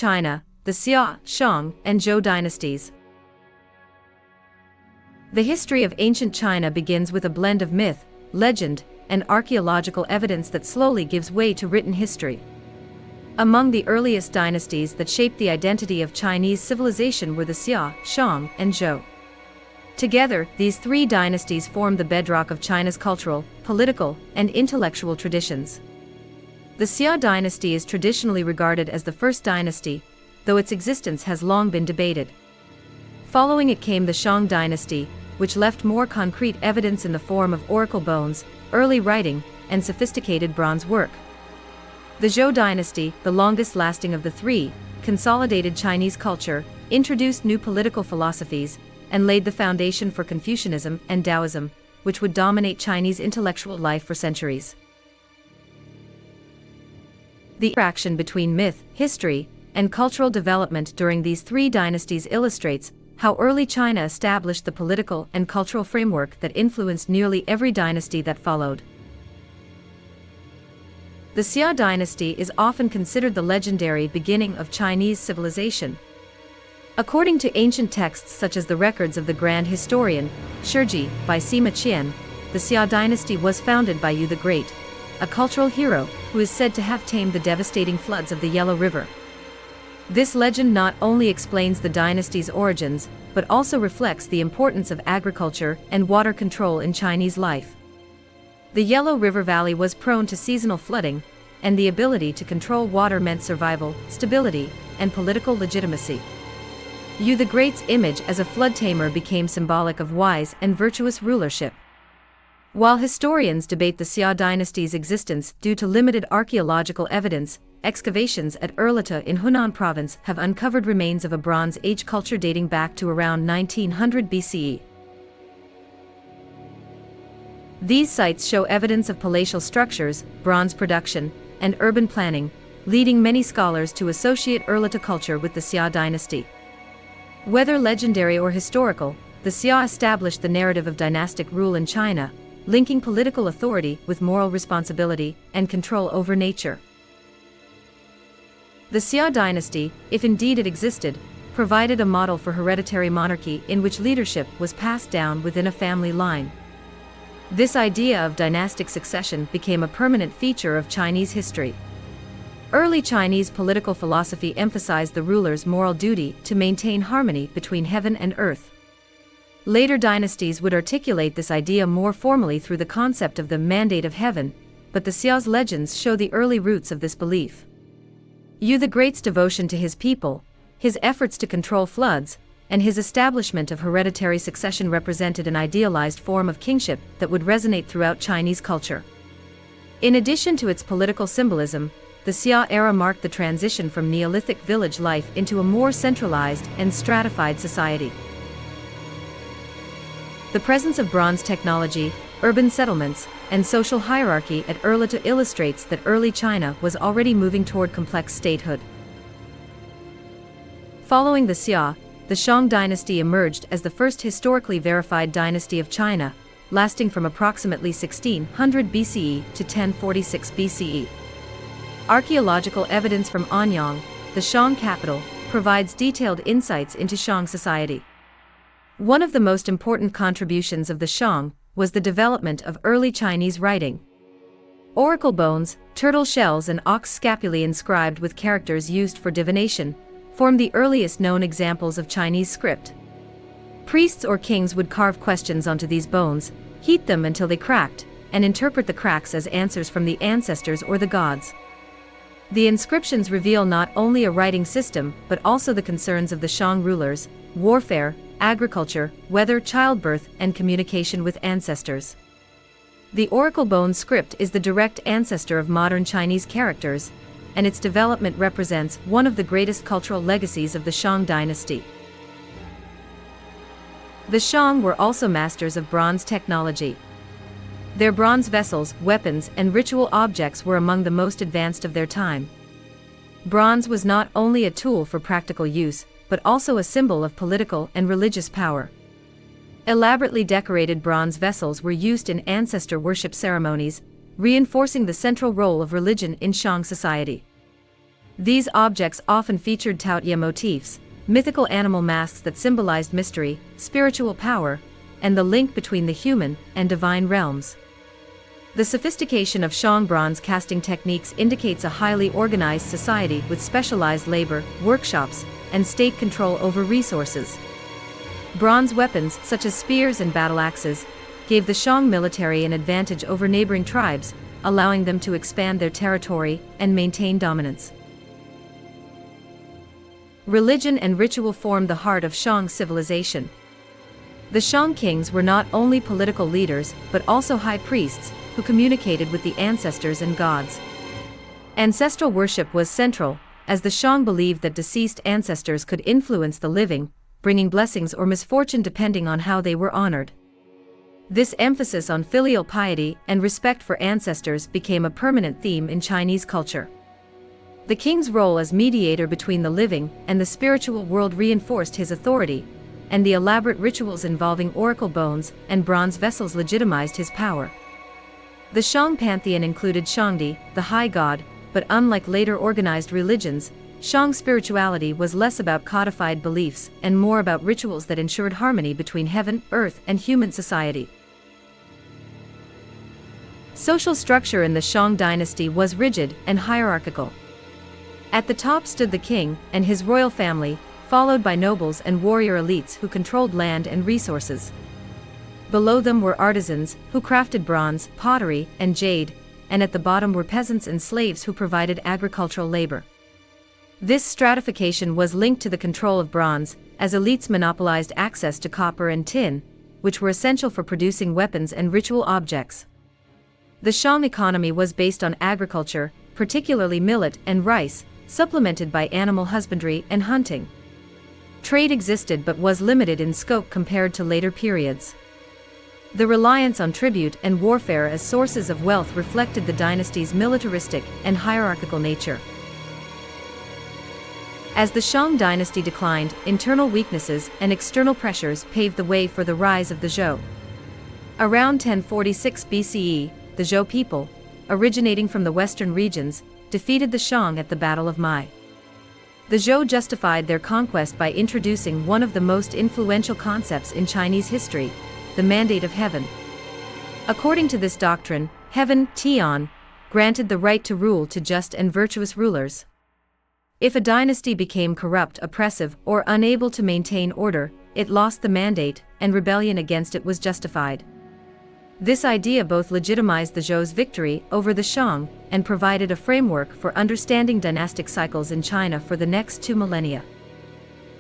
China, the Xia, Shang, and Zhou dynasties. The history of ancient China begins with a blend of myth, legend, and archaeological evidence that slowly gives way to written history. Among the earliest dynasties that shaped the identity of Chinese civilization were the Xia, Shang, and Zhou. Together, these three dynasties formed the bedrock of China's cultural, political, and intellectual traditions. The Xia dynasty is traditionally regarded as the first dynasty, though its existence has long been debated. Following it came the Shang Dynasty, which left more concrete evidence in the form of oracle bones, early writing, and sophisticated bronze work. The Zhou Dynasty, the longest-lasting of the three, consolidated Chinese culture, introduced new political philosophies, and laid the foundation for Confucianism and Taoism, which would dominate Chinese intellectual life for centuries. The interaction between myth, history, and cultural development during these three dynasties illustrates how early China established the political and cultural framework that influenced nearly every dynasty that followed. The Xia dynasty is often considered the legendary beginning of Chinese civilization. According to ancient texts such as the records of the Grand Historian, Shiji, by Sima Qian, the Xia dynasty was founded by Yu the Great, a cultural hero who is said to have tamed the devastating floods of the Yellow River. This legend not only explains the dynasty's origins, but also reflects the importance of agriculture and water control in Chinese life. The Yellow River Valley was prone to seasonal flooding, and the ability to control water meant survival, stability, and political legitimacy. Yu the Great's image as a flood tamer became symbolic of wise and virtuous rulership. While historians debate the Xia dynasty's existence due to limited archaeological evidence, excavations at Erlita in Hunan province have uncovered remains of a Bronze Age culture dating back to around 1900 BCE. These sites show evidence of palatial structures, bronze production, and urban planning, leading many scholars to associate Erlita culture with the Xia dynasty. Whether legendary or historical, the Xia established the narrative of dynastic rule in China, linking political authority with moral responsibility and control over nature. The Xia dynasty, if indeed it existed, provided a model for hereditary monarchy in which leadership was passed down within a family line. This idea of dynastic succession became a permanent feature of Chinese history. Early Chinese political philosophy emphasized the ruler's moral duty to maintain harmony between heaven and earth. Later dynasties would articulate this idea more formally through the concept of the mandate of heaven, but the Xia's legends show the early roots of this belief. Yu the Great's devotion to his people, his efforts to control floods, and his establishment of hereditary succession represented an idealized form of kingship that would resonate throughout Chinese culture. In addition to its political symbolism, the Xia era marked the transition from Neolithic village life into a more centralized and stratified society. The presence of bronze technology, urban settlements, and social hierarchy at Erlita illustrates that early China was already moving toward complex statehood. Following the Xia, the Shang Dynasty emerged as the first historically verified dynasty of China, lasting from approximately 1600 BCE to 1046 BCE. Archaeological evidence from Anyang, the Shang capital, provides detailed insights into Shang society. One of the most important contributions of the Shang was the development of early Chinese writing. Oracle bones, turtle shells and ox scapulae inscribed with characters used for divination form the earliest known examples of Chinese script. Priests or kings would carve questions onto these bones, heat them until they cracked, and interpret the cracks as answers from the ancestors or the gods. The inscriptions reveal not only a writing system but also the concerns of the Shang rulers: warfare, agriculture, weather, childbirth, and communication with ancestors. The oracle bone script is the direct ancestor of modern Chinese characters, and its development represents one of the greatest cultural legacies of the Shang dynasty. The Shang were also masters of bronze technology. Their bronze vessels, weapons, and ritual objects were among the most advanced of their time. Bronze was not only a tool for practical use, but also a symbol of political and religious power. Elaborately decorated bronze vessels were used in ancestor worship ceremonies, reinforcing the central role of religion in Shang society. These objects often featured Taotia motifs, mythical animal masks that symbolized mystery, spiritual power, and the link between the human and divine realms. The sophistication of Shang bronze casting techniques indicates a highly organized society with specialized labor, workshops, and state control over resources. Bronze weapons, such as spears and battle axes, gave the Shang military an advantage over neighboring tribes, allowing them to expand their territory and maintain dominance. Religion and ritual formed the heart of Shang civilization. The Shang kings were not only political leaders but also high priests, who communicated with the ancestors and gods. Ancestral worship was central, as the Shang believed that deceased ancestors could influence the living, bringing blessings or misfortune depending on how they were honored. This emphasis on filial piety and respect for ancestors became a permanent theme in Chinese culture. The king's role as mediator between the living and the spiritual world reinforced his authority, and the elaborate rituals involving oracle bones and bronze vessels legitimized his power. The Shang pantheon included Shangdi, the high god, but unlike later organized religions, Shang spirituality was less about codified beliefs and more about rituals that ensured harmony between heaven, earth, and human society. Social structure in the Shang dynasty was rigid and hierarchical. At the top stood the king and his royal family, followed by nobles and warrior elites who controlled land and resources. Below them were artisans, who crafted bronze, pottery, and jade, and at the bottom were peasants and slaves who provided agricultural labor. This stratification was linked to the control of bronze, as elites monopolized access to copper and tin, which were essential for producing weapons and ritual objects. The Shang economy was based on agriculture, particularly millet and rice, supplemented by animal husbandry and hunting. Trade existed but was limited in scope compared to later periods. The reliance on tribute and warfare as sources of wealth reflected the dynasty's militaristic and hierarchical nature. As the Shang dynasty declined, internal weaknesses and external pressures paved the way for the rise of the Zhou. Around 1046 BCE, the Zhou people, originating from the western regions, defeated the Shang at the Battle of Mai. The Zhou justified their conquest by introducing one of the most influential concepts in Chinese history, the mandate of heaven. According to this doctrine, heaven, Tian, granted the right to rule to just and virtuous rulers. If a dynasty became corrupt, oppressive, or unable to maintain order, it lost the mandate, and rebellion against it was justified. This idea both legitimized the Zhou's victory over the Shang and provided a framework for understanding dynastic cycles in China for the next 2 millennia.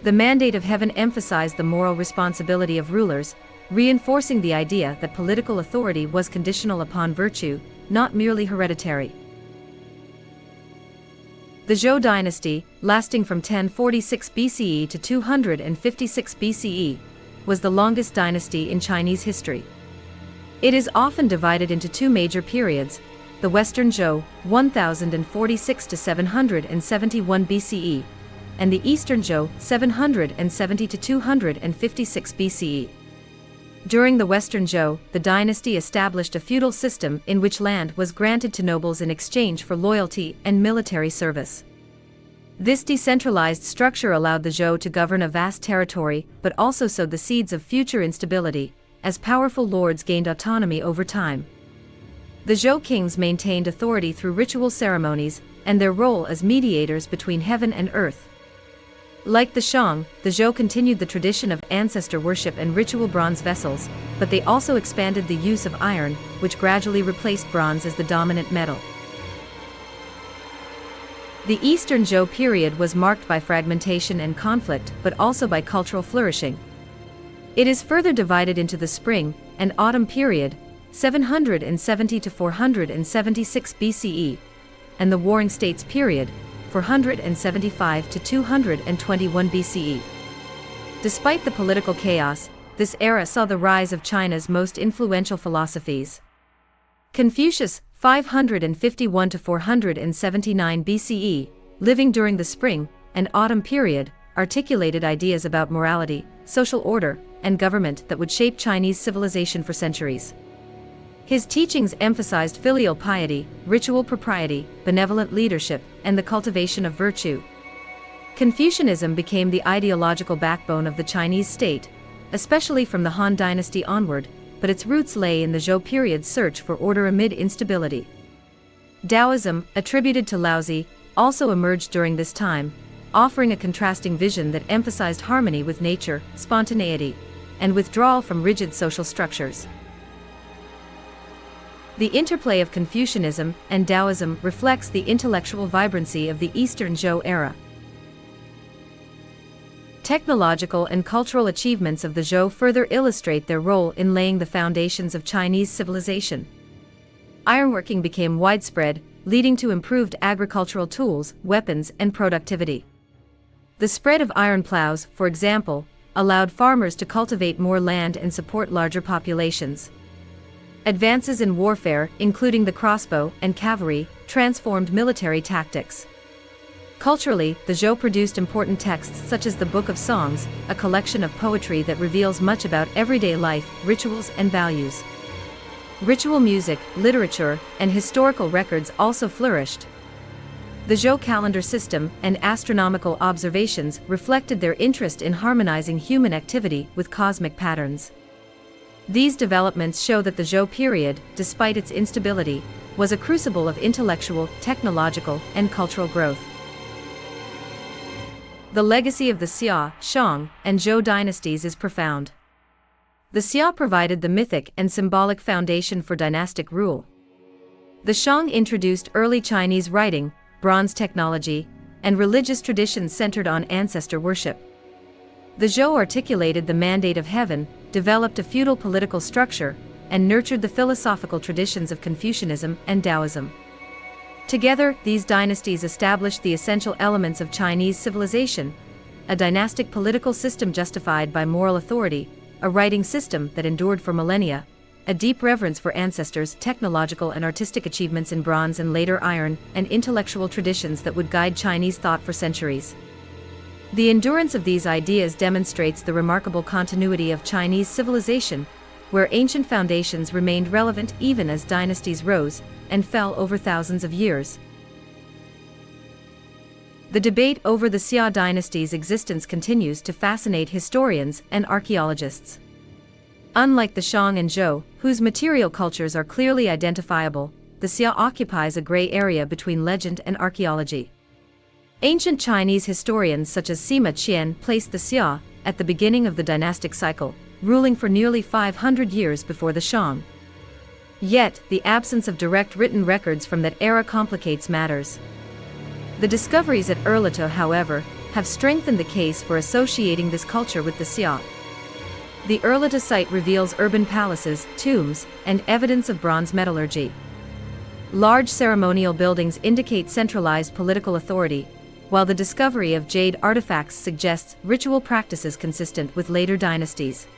The mandate of heaven emphasized the moral responsibility of rulers, reinforcing the idea that political authority was conditional upon virtue, not merely hereditary. The Zhou dynasty, lasting from 1046 BCE to 256 BCE, was the longest dynasty in Chinese history. It is often divided into 2 major periods: the Western Zhou, 1046 to 771 BCE, and the Eastern Zhou, 770 to 256 BCE. During the Western Zhou, the dynasty established a feudal system in which land was granted to nobles in exchange for loyalty and military service. This decentralized structure allowed the Zhou to govern a vast territory, but also sowed the seeds of future instability, as powerful lords gained autonomy over time. The Zhou kings maintained authority through ritual ceremonies and their role as mediators between heaven and earth. Like the Shang, the Zhou continued the tradition of ancestor worship and ritual bronze vessels, but they also expanded the use of iron, which gradually replaced bronze as the dominant metal. The Eastern Zhou period was marked by fragmentation and conflict, but also by cultural flourishing. It is further divided into the Spring and Autumn period, 770 to 476 BCE, and the Warring States period, 475 to 221 BCE. Despite the political chaos, this era saw the rise of China's most influential philosophies. Confucius, 551 to 479 BCE, living during the Spring and Autumn period, articulated ideas about morality, social order, and government that would shape Chinese civilization for centuries. His teachings emphasized filial piety, ritual propriety, benevolent leadership, and the cultivation of virtue. Confucianism became the ideological backbone of the Chinese state, especially from the Han Dynasty onward, but its roots lay in the Zhou period's search for order amid instability. Taoism, attributed to Laozi, also emerged during this time, offering a contrasting vision that emphasized harmony with nature, spontaneity, and withdrawal from rigid social structures. The interplay of Confucianism and Taoism reflects the intellectual vibrancy of the Eastern Zhou era. Technological and cultural achievements of the Zhou further illustrate their role in laying the foundations of Chinese civilization. Ironworking became widespread, leading to improved agricultural tools, weapons, and productivity. The spread of iron plows, for example, allowed farmers to cultivate more land and support larger populations. Advances in warfare, including the crossbow and cavalry, transformed military tactics. Culturally, the Zhou produced important texts such as the Book of Songs, a collection of poetry that reveals much about everyday life, rituals, and values. Ritual music, literature, and historical records also flourished. The Zhou calendar system and astronomical observations reflected their interest in harmonizing human activity with cosmic patterns. These developments show that the Zhou period, despite its instability, was a crucible of intellectual, technological, and cultural growth. The legacy of the Xia, Shang, and Zhou dynasties is profound. The Xia provided the mythic and symbolic foundation for dynastic rule. The Shang introduced early Chinese writing, bronze technology, and religious traditions centered on ancestor worship. The Zhou articulated the mandate of heaven, developed a feudal political structure, and nurtured the philosophical traditions of Confucianism and Taoism. Together, these dynasties established the essential elements of Chinese civilization: a dynastic political system justified by moral authority, a writing system that endured for millennia, a deep reverence for ancestors, technological and artistic achievements in bronze and later iron, and intellectual traditions that would guide Chinese thought for centuries. The endurance of these ideas demonstrates the remarkable continuity of Chinese civilization, where ancient foundations remained relevant even as dynasties rose and fell over thousands of years. The debate over the Xia dynasty's existence continues to fascinate historians and archaeologists. Unlike the Shang and Zhou, whose material cultures are clearly identifiable, the Xia occupies a gray area between legend and archaeology. Ancient Chinese historians such as Sima Qian placed the Xia at the beginning of the dynastic cycle, ruling for nearly 500 years before the Shang. Yet, the absence of direct written records from that era complicates matters. The discoveries at Erlita, however, have strengthened the case for associating this culture with the Xia. The Erlita site reveals urban palaces, tombs, and evidence of bronze metallurgy. Large ceremonial buildings indicate centralized political authority, while the discovery of jade artifacts suggests ritual practices consistent with later dynasties.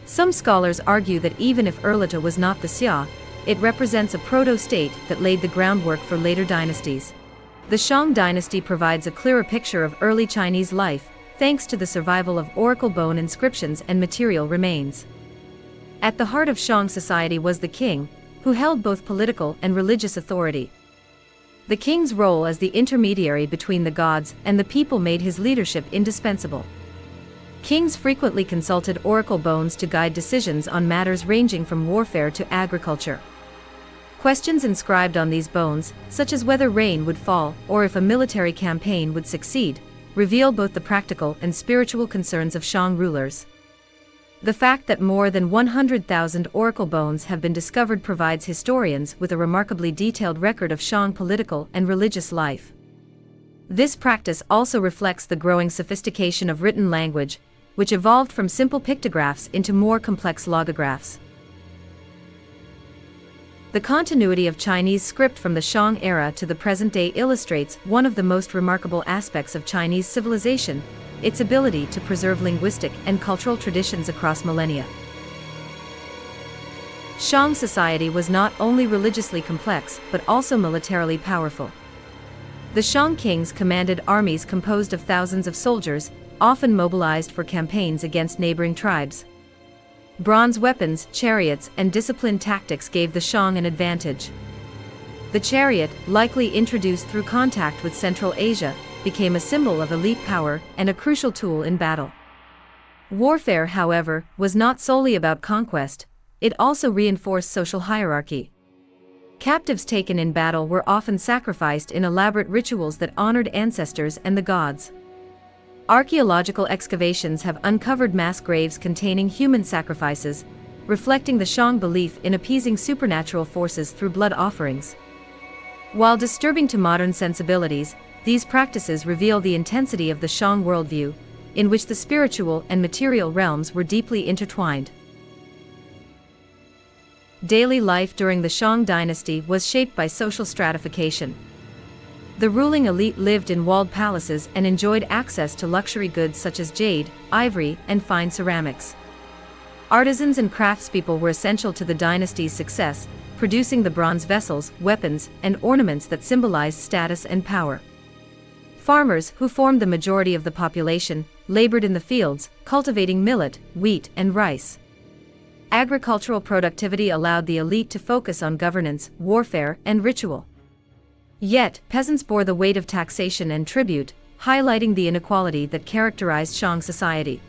Some scholars argue that even if Erlita was not the Xia, it represents a proto-state that laid the groundwork for later dynasties. The Shang dynasty provides a clearer picture of early Chinese life, thanks to the survival of oracle bone inscriptions and material remains. At the heart of Shang society was the king, who held both political and religious authority. The king's role as the intermediary between the gods and the people made his leadership indispensable. Kings frequently consulted oracle bones to guide decisions on matters ranging from warfare to agriculture. Questions inscribed on these bones, such as whether rain would fall or if a military campaign would succeed, reveal both the practical and spiritual concerns of Shang rulers. The fact that more than 100,000 oracle bones have been discovered provides historians with a remarkably detailed record of Shang political and religious life. This practice also reflects the growing sophistication of written language, which evolved from simple pictographs into more complex logographs. The continuity of Chinese script from the Shang era to the present day illustrates one of the most remarkable aspects of Chinese civilization: its ability to preserve linguistic and cultural traditions across millennia. Shang society was not only religiously complex but also militarily powerful. The Shang kings commanded armies composed of thousands of soldiers, often mobilized for campaigns against neighboring tribes. Bronze weapons, chariots, and disciplined tactics gave the Shang an advantage. The chariot, likely introduced through contact with Central Asia, became a symbol of elite power and a crucial tool in battle. Warfare, however, was not solely about conquest, it also reinforced social hierarchy. Captives taken in battle were often sacrificed in elaborate rituals that honored ancestors and the gods. Archaeological excavations have uncovered mass graves containing human sacrifices, reflecting the Shang belief in appeasing supernatural forces through blood offerings. While disturbing to modern sensibilities, these practices reveal the intensity of the Shang worldview, in which the spiritual and material realms were deeply intertwined. Daily life during the Shang Dynasty was shaped by social stratification. The ruling elite lived in walled palaces and enjoyed access to luxury goods such as jade, ivory, and fine ceramics. Artisans and craftspeople were essential to the dynasty's success, producing the bronze vessels, weapons, and ornaments that symbolized status and power. Farmers, who formed the majority of the population, labored in the fields, cultivating millet, wheat, and rice. Agricultural productivity allowed the elite to focus on governance, warfare, and ritual. Yet, peasants bore the weight of taxation and tribute, highlighting the inequality that characterized Shang society.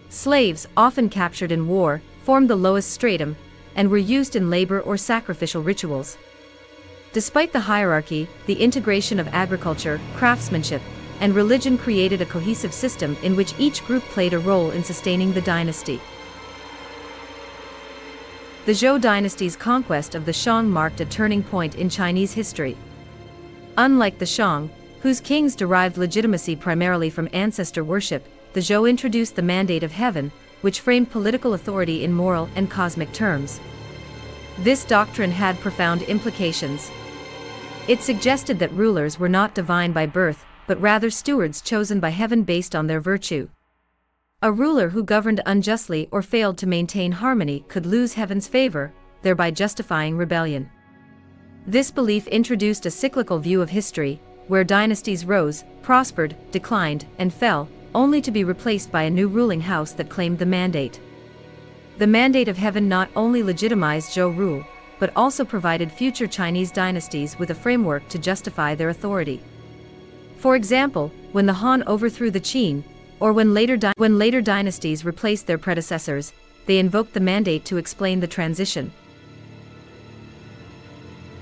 Slaves, often captured in war, formed the lowest stratum, and were used in labor or sacrificial rituals. Despite the hierarchy, the integration of agriculture, craftsmanship, and religion created a cohesive system in which each group played a role in sustaining the dynasty. The Zhou dynasty's conquest of the Shang marked a turning point in Chinese history. Unlike the Shang, whose kings derived legitimacy primarily from ancestor worship, the Zhou introduced the mandate of heaven, which framed political authority in moral and cosmic terms. This doctrine had profound implications. It suggested that rulers were not divine by birth, but rather stewards chosen by heaven based on their virtue. A ruler who governed unjustly or failed to maintain harmony could lose heaven's favor, thereby justifying rebellion. This belief introduced a cyclical view of history, where dynasties rose, prospered, declined, and fell, only to be replaced by a new ruling house that claimed the mandate. The mandate of heaven not only legitimized Zhou rule, but also provided future Chinese dynasties with a framework to justify their authority. For example, when the Han overthrew the Qin, or when later dynasties replaced their predecessors, they invoked the mandate to explain the transition.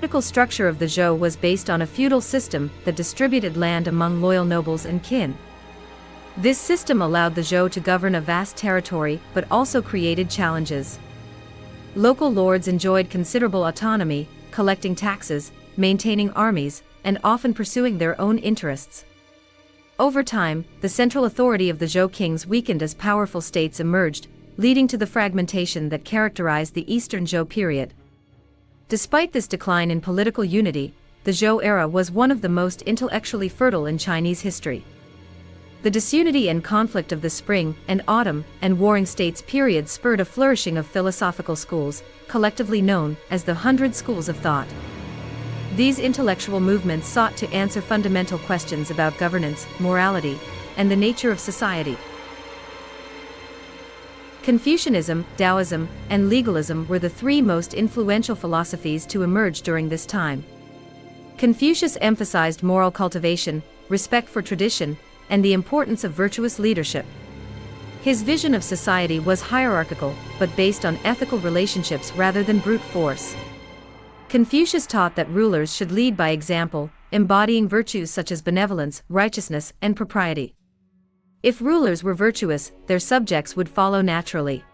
The political structure of the Zhou was based on a feudal system that distributed land among loyal nobles and kin. This system allowed the Zhou to govern a vast territory but also created challenges. Local lords enjoyed considerable autonomy, collecting taxes, maintaining armies, and often pursuing their own interests. Over time, the central authority of the Zhou kings weakened as powerful states emerged, leading to the fragmentation that characterized the Eastern Zhou period. Despite this decline in political unity, the Zhou era was one of the most intellectually fertile in Chinese history. The disunity and conflict of the Spring and Autumn and Warring States period spurred a flourishing of philosophical schools, collectively known as the 100 Schools of Thought. These intellectual movements sought to answer fundamental questions about governance, morality, and the nature of society. Confucianism, Taoism, and legalism were the three most influential philosophies to emerge during this time. Confucius emphasized moral cultivation, respect for tradition, and the importance of virtuous leadership. His vision of society was hierarchical, but based on ethical relationships rather than brute force. Confucius taught that rulers should lead by example, embodying virtues such as benevolence, righteousness, and propriety. If rulers were virtuous, their subjects would follow naturally.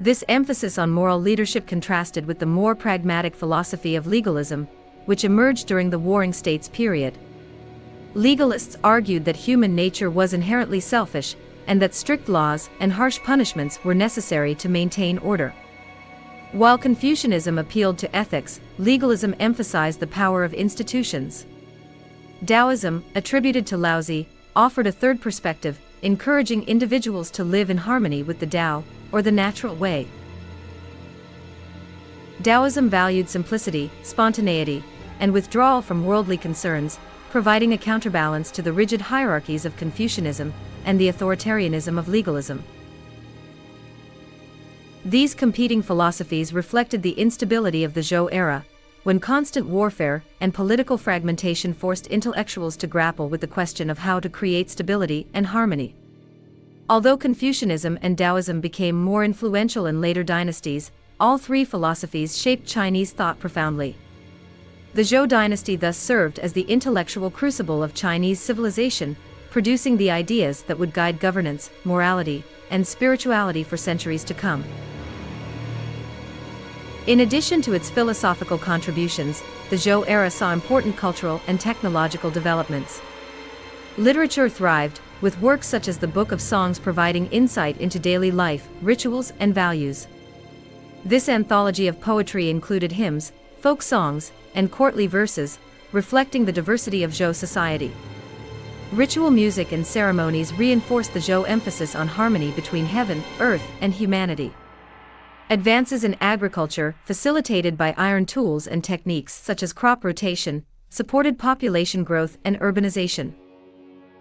This emphasis on moral leadership contrasted with the more pragmatic philosophy of legalism, which emerged during the Warring States period. Legalists argued that human nature was inherently selfish, and that strict laws and harsh punishments were necessary to maintain order. While Confucianism appealed to ethics, legalism emphasized the power of institutions. Taoism, attributed to Laozi, offered a third perspective, encouraging individuals to live in harmony with the Tao, or the natural way. Taoism valued simplicity, spontaneity, and withdrawal from worldly concerns, providing a counterbalance to the rigid hierarchies of Confucianism and the authoritarianism of legalism. These competing philosophies reflected the instability of the Zhou era, when constant warfare and political fragmentation forced intellectuals to grapple with the question of how to create stability and harmony. Although Confucianism and Taoism became more influential in later dynasties, all three philosophies shaped Chinese thought profoundly. The Zhou dynasty thus served as the intellectual crucible of Chinese civilization, producing the ideas that would guide governance, morality, and spirituality for centuries to come. In addition to its philosophical contributions, the Zhou era saw important cultural and technological developments. Literature thrived, with works such as the Book of Songs providing insight into daily life, rituals, and values. This anthology of poetry included hymns, folk songs, and courtly verses, reflecting the diversity of Zhou society. Ritual music and ceremonies reinforced the Zhou emphasis on harmony between heaven, earth, and humanity. Advances in agriculture, facilitated by iron tools and techniques such as crop rotation, supported population growth and urbanization.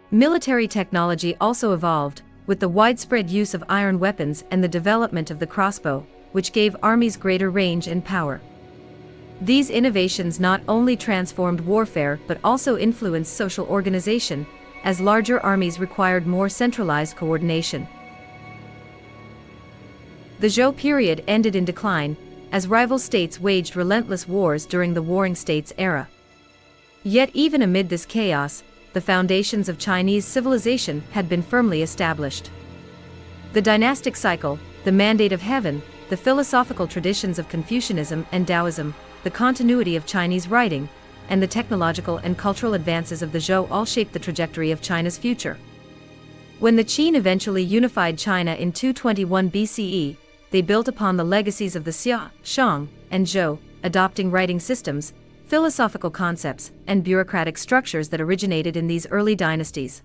Military technology also evolved, with the widespread use of iron weapons and the development of the crossbow, which gave armies greater range and power. These innovations not only transformed warfare but also influenced social organization, as larger armies required more centralized coordination. The Zhou period ended in decline, as rival states waged relentless wars during the Warring States era. Yet even amid this chaos, the foundations of Chinese civilization had been firmly established. The dynastic cycle, the mandate of heaven, the philosophical traditions of Confucianism and Taoism, the continuity of Chinese writing, and the technological and cultural advances of the Zhou all shaped the trajectory of China's future. When the Qin eventually unified China in 221 BCE, they built upon the legacies of the Xia, Shang, and Zhou, adopting writing systems, philosophical concepts, and bureaucratic structures that originated in these early dynasties.